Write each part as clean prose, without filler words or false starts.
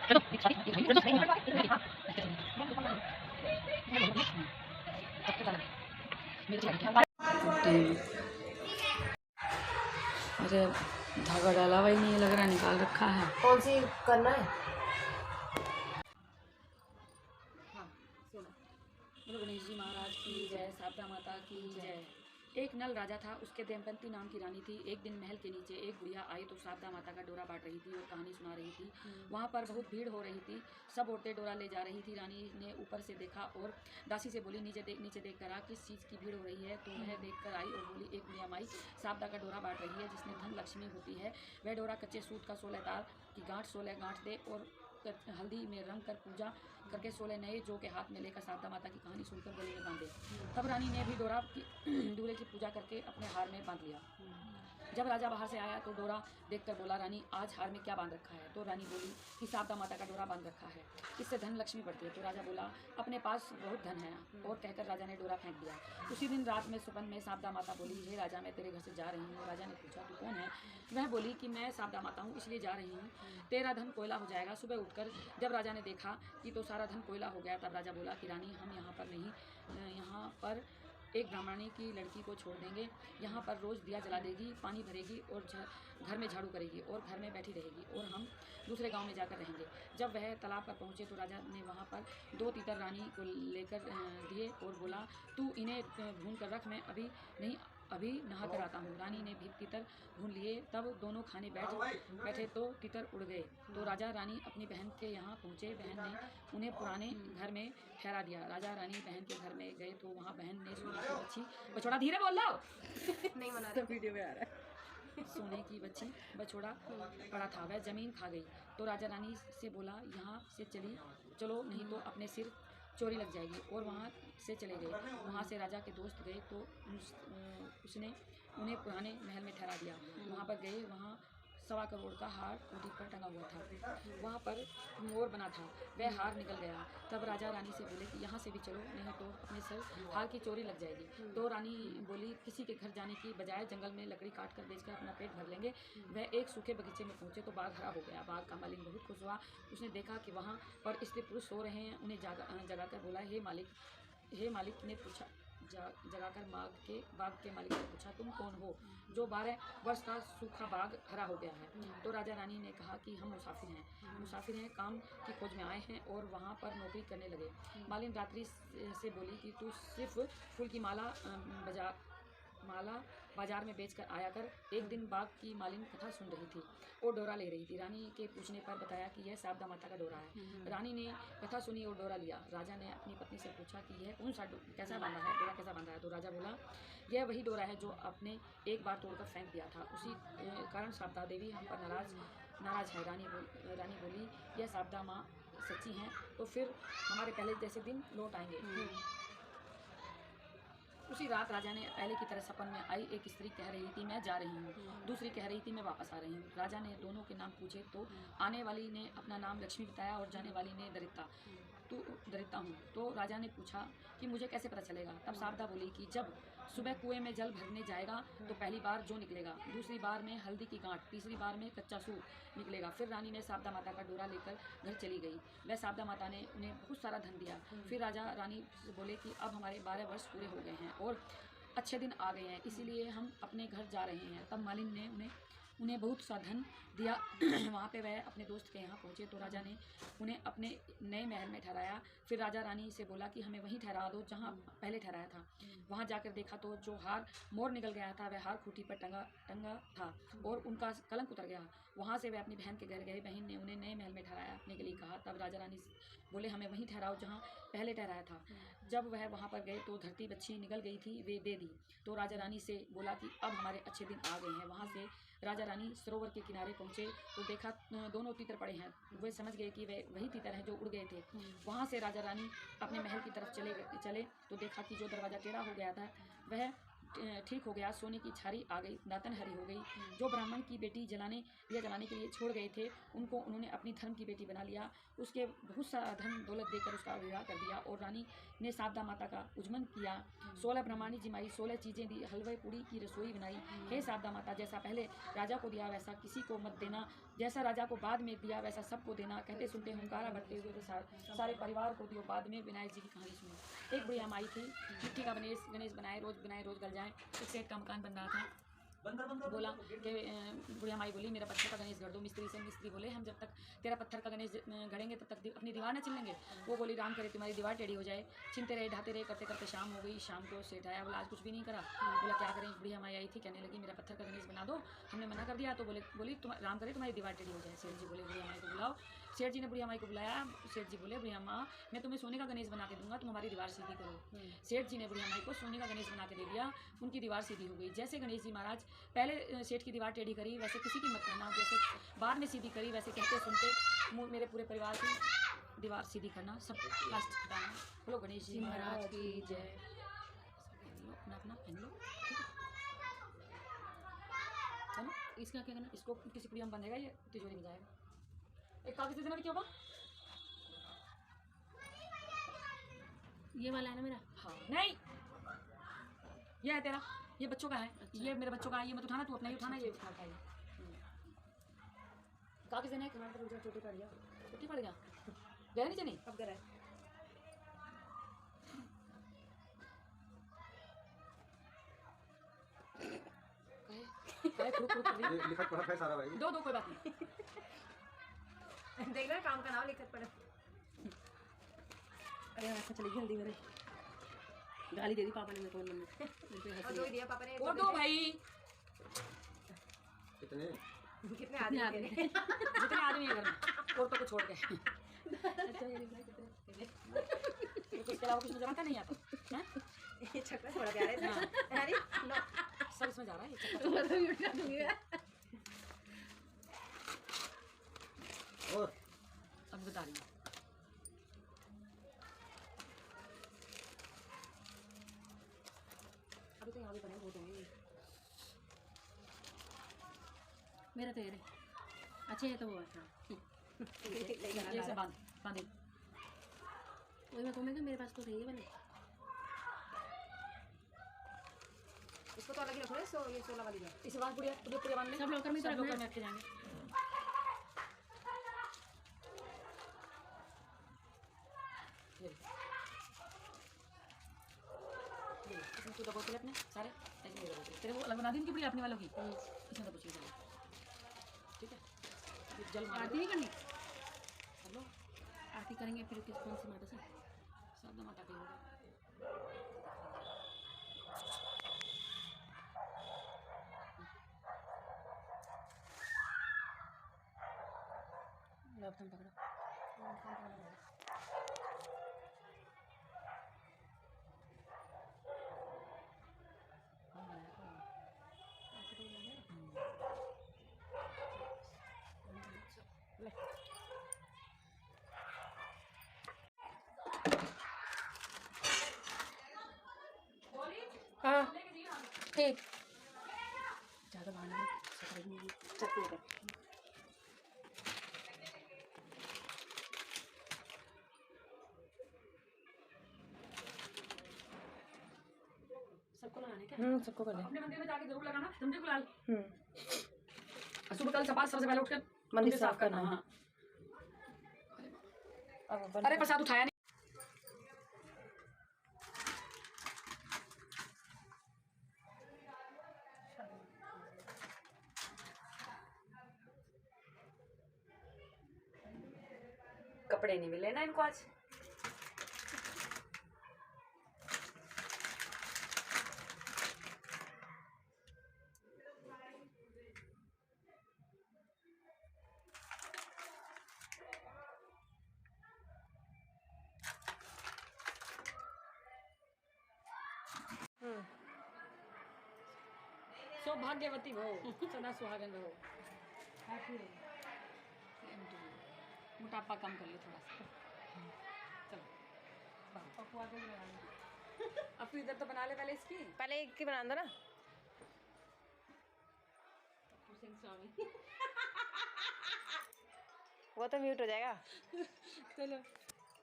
अरे धागा डाला हुआ ही नहीं लग रहा, निकाल रखा है। कौन सी करना है? हाँ सुनो। बोलो गणेश जी महाराज की जय, शारदा माता की जय। एक नल राजा था, उसके दमयंती नाम की रानी थी। एक दिन महल के नीचे एक बुढ़िया आई तो शारदा माता का डोरा बांट रही थी और कहानी सुना रही थी। वहाँ पर बहुत भीड़ हो रही थी, सब औरतें डोरा ले जा रही थी। रानी ने ऊपर से देखा और दासी से बोली नीचे देख कर आ, किस चीज़ की भीड़ हो रही है। तो वह देख कर आई और बोली, एक बुढ़िया माई शारदा का डोरा बांट रही है जिसमें धन लक्ष्मी होती है। वह डोरा कच्चे सूत का 16 तार की गांठ 16 गांठ दे और हल्दी में रंग कर पूजा करके 16 नए जो के हाथ में लेकर शारदा माता की कहानी सुनकर गले में बांधे। तब रानी ने भी डोरे की पूजा करके अपने हार में बांध लिया। जब राजा बाहर से आया तो डोरा देखकर बोला, रानी आज हार में क्या बांध रखा है। तो रानी बोली कि शारदा माता का डोरा बांध रखा है, इससे धन लक्ष्मी बढ़ती है। तो राजा बोला, अपने पास बहुत धन है, और कहकर राजा ने डोरा फेंक दिया। उसी दिन रात में सुपन में शारदा माता बोली, हे राजा मैं तेरे घर से जा रही हूँ। राजा ने पूछा, तू कौन है? वह बोली कि मैं शारदा माता हूँ, इसलिए जा रही हूँ, तेरा धन कोयला हो जाएगा। सुबह उठकर जब राजा ने देखा कि तो सारा धन कोयला हो गया, तब राजा बोला कि रानी हम यहाँ पर नहीं, यहाँ पर एक ब्राह्मणी की लड़की को छोड़ देंगे, यहाँ पर रोज़ दिया जला देगी, पानी भरेगी और घर में झाड़ू करेगी और घर में बैठी रहेगी, और हम दूसरे गांव में जाकर रहेंगे। जब वह तालाब पर पहुँचे तो राजा ने वहाँ पर 2 तीतर रानी को लेकर दिए और बोला, तू इन्हें भून कर रख, मैं अभी नहा कर आता हूँ। रानी ने भी तीतर भून लिए। तब दोनों खाने बैठे तो तीतर उड़ गए। तो राजा रानी अपनी बहन के यहाँ पहुँचे। बहन ने उन्हें पुराने घर में ठहरा दिया। राजा रानी बहन के घर में गए तो वहाँ बहन ने सोने की बच्ची बछोड़ा, धीरे बोल लो नहीं मना सब वीडियो में आ रहा है, सोने की बच्ची बछोड़ा पड़ा था, वह जमीन खा गई। तो राजा रानी से बोला, यहाँ से चलो नहीं तो अपने सिर चोरी लग जाएगी, और वहाँ से चले गए। वहाँ से राजा के दोस्त गए तो उसने उन्हें पुराने महल में ठहरा दिया। वहाँ पर गए, वहाँ 1.25 करोड़ का हार कुटी पर टंगा हुआ था, वहाँ पर मोर बना था, वह हार निकल गया। तब राजा रानी से बोले कि यहाँ से भी चलो नहीं तो अपने सर हार की चोरी लग जाएगी। तो रानी बोली, किसी के घर जाने की बजाय जंगल में लकड़ी काट कर बेचकर अपना पेट भर लेंगे। वह एक सूखे बगीचे में पहुँचे तो बाग हरा हो गया। बाग का मालिक बहुत खुश हुआ। उसने देखा कि वहाँ पर स्त्री पुरुष सो रहे हैं। उन्हें जगाकर बोला, हे मालिक ने पूछा, जगाकर बाग के मालिक ने पूछा, तुम कौन हो जो 12 वर्ष का सूखा बाग हरा हो गया है। तो राजा रानी ने कहा कि हम मुसाफिर हैं, काम की खोज में आए हैं और वहाँ पर नौकरी करने लगे। मालिन रात्रि से बोली कि तू सिर्फ फूल की माला बाजार में बेचकर आया कर। एक दिन बाग की मालिन कथा सुन रही थी और डोरा ले रही थी। रानी के पूछने पर बताया कि यह शारदा माता का डोरा है। रानी ने कथा सुनी और डोरा लिया। राजा ने अपनी पत्नी से पूछा कि यह कौन सा कैसा बांधा है, डोरा कैसा बांधा है। तो राजा बोला, यह वही डोरा है जो आपने एक बार तोड़कर फेंक दिया था, उसी कारण शारदा देवी हम पर नाराज है। रानी बोली, यह शारदा माँ सच्ची हैं तो फिर हमारे पहले जैसे दिन लौट आएंगे। उसी रात राजा ने पहले की तरह सपन में आई। एक स्त्री कह रही थी, मैं जा रही हूँ, दूसरी कह रही थी, मैं वापस आ रही हूँ। राजा ने दोनों के नाम पूछे तो आने वाली ने अपना नाम लक्ष्मी बताया और जाने वाली ने दरिद्रता हूँ। तो राजा ने पूछा कि मुझे कैसे पता चलेगा। तब शारदा बोली कि जब सुबह कुएं में जल भरने जाएगा तो पहली बार जो निकलेगा, दूसरी बार में हल्दी की गांठ, तीसरी बार में कच्चा सूत निकलेगा। फिर रानी ने शारदा माता का डोरा लेकर घर चली गई। वह शारदा माता ने उन्हें बहुत सारा धन दिया। फिर राजा रानी से बोले कि अब हमारे 12 वर्ष पूरे हो गए हैं और अच्छे दिन आ गए हैं, इसीलिए हम अपने घर जा रहे हैं। तब मालिन ने उन्हें बहुत सा धन दिया। वहाँ पे वह अपने दोस्त के यहाँ पहुँचे तो राजा ने उन्हें अपने नए महल में ठहराया। फिर राजा रानी से बोला कि हमें वहीं ठहरा दो जहाँ पहले ठहराया था। वहाँ जाकर देखा तो जो हार मोर निकल गया था वह हार खूंटी पर टंगा था और उनका कलंक उतर गया। वहाँ से वह अपनी बहन के घर गए। बहन ने उन्हें नए महल में ठहराया अपने के लिए कहा। तब राजा रानी बोले, हमें वहीं ठहराओ जहाँ पहले ठहराया था। जब वह वहाँ पर गए तो धरती बच्ची निकल गई थी, वे दे दी। तो राजा रानी से बोला कि अब हमारे अच्छे दिन आ गए हैं। वहाँ से राजा रानी सरोवर के किनारे पहुँचे तो देखा दोनों तीतर पड़े हैं। वे समझ गए कि वे वही तीतर हैं जो उड़ गए थे। वहाँ से राजा रानी अपने महल की तरफ चले तो देखा कि जो दरवाज़ा टेढ़ा हो गया था वह ठीक हो गया, सोने की छारी आ गई, दातन हरी हो गई। जो ब्राह्मण की बेटी दिया जलाने के लिए छोड़ गए थे उनको उन्होंने अपनी धर्म की बेटी बना लिया। उसके बहुत सारा धन दौलत देकर उसका विवाह कर दिया और रानी ने शारदा माता का उज्जमन किया। 16 ब्रह्मांडी जिमाई, 16 चीज़ें दी, हलवे पूड़ी की रसोई बनाई। हे शारदा माता, जैसा पहले राजा को दिया वैसा किसी को मत देना, जैसा राजा को बाद में दिया वैसा सबको देना। कहते सुनते हुंकारा भरते हुए तो सारे परिवार को दियो। बाद में विनायक जी की कहानी सुनी। एक बुढ़िया माई थी, मिट्टी का गणेश बनाए रोज गल जाए। एक सेठ का मकान बन रहा था, बोला कि बुढ़िया माई बोली मेरा पत्थर का गणेश गढ़ दो। मिस्त्री बोले हम जब तक तेरा पत्थर का गणेश गढ़ेंगे तब तक अपनी दीवार न चिल्लेंगे। वो बोली राम करे तुम्हारी दीवार टेढ़ी हो जाए। छिनते रहे ढाते रहे, करते करते शाम हो गई। शाम को सेठ आया, बोला आज कुछ भी नहीं करा। बोला क्या करें। बुढ़िया माई आई थी, कहने लगी मेरा पत्थर का गणेश बना दो। हमने मना कर दिया तो बोली तुम राम करे तुम्हारी दीवार टेढ़ी हो जाए। सेठ जी बोले बुढ़िया माई को बुलाओ। सेठ जी ने बुढ़िया माई को बुलाया। सेठ जी बोले बुढ़िया माँ मैं तुम्हें सोने का गणेश बना के दूंगा, तुम हमारी दीवार सीधी करो। सेठ जी ने बुढ़िया माई को सोने का गणेश बना के दे दिया, उनकी दीवार सीधी हो गई। जैसे गणेश जी महाराज पहले सेठ की दीवार टेढ़ी करी वैसे किसी की मत करना, जैसे बाद में सीधी करी वैसे कहते सुनते मेरे पूरे परिवार की दीवार सीधी करना, सब कष्ट हटाना। बोलो गणेश जी महाराज की जय। अपना अपना पहन लो, है ना। इसका क्या करना, इसको किसी कुड़िया में बंधेगा, ये तिजोरी में जाएगा। एक कागज दे देना, क्या होगा ये वाला है ना मेरा? हाँ नहीं, ये है तेरा, ये बच्चों का है। अच्छा। ये मेरे बच्चों का है, ये मत उठाना, तू अपना ही उठाना। ये उठा है कागज देना है। टमाटर छोटी पड़ गया, छोटी पड़ गया, गया नीचे नहीं, अब गया लिखत पढ़त है सारा भाई। दो कोई बात नहीं। देख रहे काम का नाम लिखत पड़े। अरे अच्छा चली गई जल्दी, मेरे गाली दे दी पापा ने मेरे को। और दो ही दिया पापा ने। और दो भाई, कितने कितने आदमी हैं? जितने आदमी है घर में औरतों को छोड़ के। अच्छा ये लिखा कितने, इसके अलावा कुछ मुझे पता नहीं आता। ये चक्कर थोड़ा प्यारे था। अरे नो सब इसमें जा रहा है ये चक्कर। तो भी उठा दूंगी मैं। और अब बता रही हूँ। अभी तो यहाँ भी बने बहुत होंगे। मेरा तो ये रे अच्छा है तो वो अच्छा ये से बांधे वही मैं कहूँगा मेरे पास तो सही है बने। इसको तो अलग ही रखो। सो ये 16 वाली है। इसे बांध पूरी बांध ले। सब लॉकर में तो सब लॉकर रखना में रखे जाएंगे। ये इसमें तू दबो अपने सारे ऐसे नहीं दबो। तेरे वो अलग बना दी इनकी पूरी अपने वालों की। इसमें दबो चीज़, ठीक है। ये जल मार आरती नहीं करनी, कर लो। आरती करेंगे फिर किस कौन सी माता से? शारदा माता की होगा। लौटन पकड़ो। हाँ ठीक, ज़्यादा भागना चक्कर का। सबको लगाने क्या? सबको कर ले। अपने मंदिर में जाके जरूर लगाना, समझे गुलाल। सुबह कल सपाट सबसे पहले उठकर मंदिर साफ करना। हाँ। अरे प्रसाद उठाया नहीं। कपड़े नहीं मिले ना इनको आज। सौभाग्यवती हो, सदा सुहागन रहो। मोटापा कम कर लो थोड़ा सा। चलो पप्पू आगे भी लगा लो। अब तू इधर तो बना ले पहले इसकी। पहले एक की बना दो ना। वो तो म्यूट हो जाएगा। चलो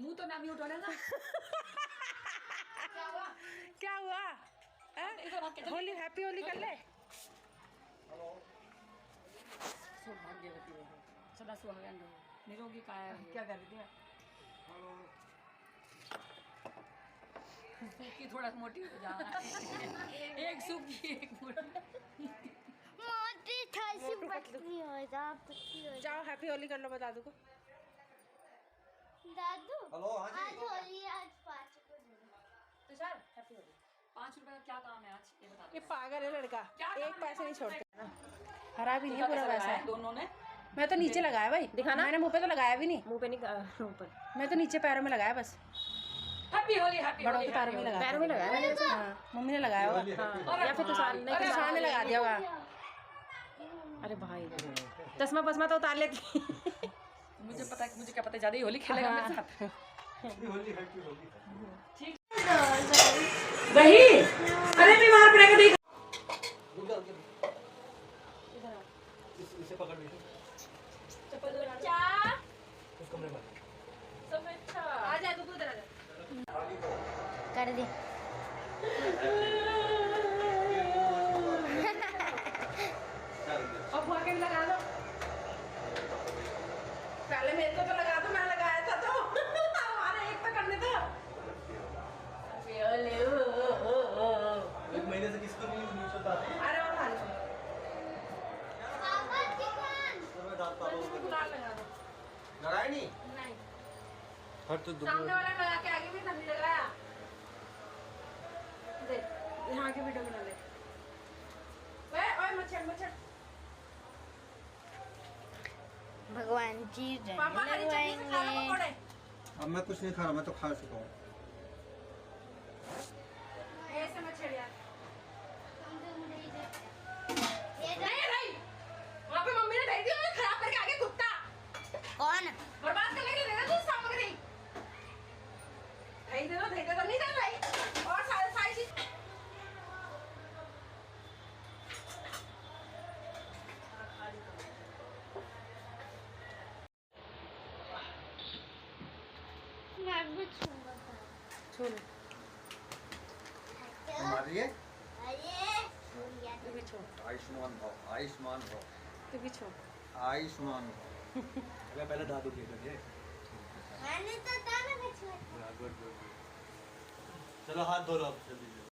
मुंह तो ना म्यूट होने ना। क्या हुआ? इधर भाग के चल। होली हैप्पी होली कर ले। सौभाग्यवती हो, सदा सुहागन रहो, निरोगी काया रहो। क्या कर रही थी? सूखी थोड़ा मोटी हो जा। एक सूखी एक मोटी। मोटी थोड़ी पतली हो जा, पतली हो जा। जाओ हैप्पी होली कर लो दादू को। दादू हेलो, हाँ जी। आज होली है, आज 5 को तो सर हैप्पी होली। 5 रुपए का क्या काम है आज ये बता ये दो। पागल है लड़का, क्या एक काम पैसे है? नहीं छोड़ता। हरा भी नहीं है, पूरा वैसा है। दोनों ने मैं तो नीचे लगाया भाई, दिखाना। मैंने मुंह पे तो लगाया भी नहीं, मुंह पे नहीं, ऊपर। मैं तो नीचे पैरों में लगाया बस। हैप्पी होली हैप्पी बड़ों होली। के पैरों में लगाया। पैरों में लगाया मैंने तो। हाँ, मम्मी ने लगाया होगा। अरे या फिर तुषार ने। अरे तुषार ने लगा दिया होगा। अरे भाई चश्मा बसमा तो उतार लेती। मुझे पता है, मुझे क्या पता ज्यादा ही होली खेलेगा मेरे साथ। ठीक वही। अरे मैं वहां पर देख। इसे पकड़ लीजिए क्या उस कमरे में। आ जा तू उधर आ जा। कर दे। और बुआ के भी लगा दो। पहले मेरे को तो लगा दो, मैं लगाया था तो। हमारे एक तो करने दो। एक महीने से किसको भी नहीं होता है। अरे और खा लो। पापा चिकन तो मैं डालता हूँ। गुलाल लगा दो। लड़ाई नहीं। नहीं, हर तो सामने वाला लगा के आगे भी नहीं लगाया। देख यहाँ की वीडियो बना ले। ओए मच्छर मच्छर। भगवान जी पापा हरी चटनी से खा लो पकौड़े। अब मैं कुछ नहीं खा रहा, मैं तो खा चुका हूँ। ऐसे मच्छर यार। ये नहीं नहीं, वहाँ पे मम्मी ने भेज दिया, मुझे खराब करके आगे कुत्ता कौन बर्बाद करने के लिए दे दो तू सामग्री। दही दे दो नहीं दे भाई। और सारी चीज मैं भी छूंगा। छोड़। हमारी ये अरे छूट गया। तू भी छोड़, आयुष्मान भव, आयुष्मान भव, तू भी छोड़। आयुष्मान भव। अबे पहले दादू के करिए। मैंने तो दाना में छोड़ा। चलो हाथ धो लो अब जल्दी।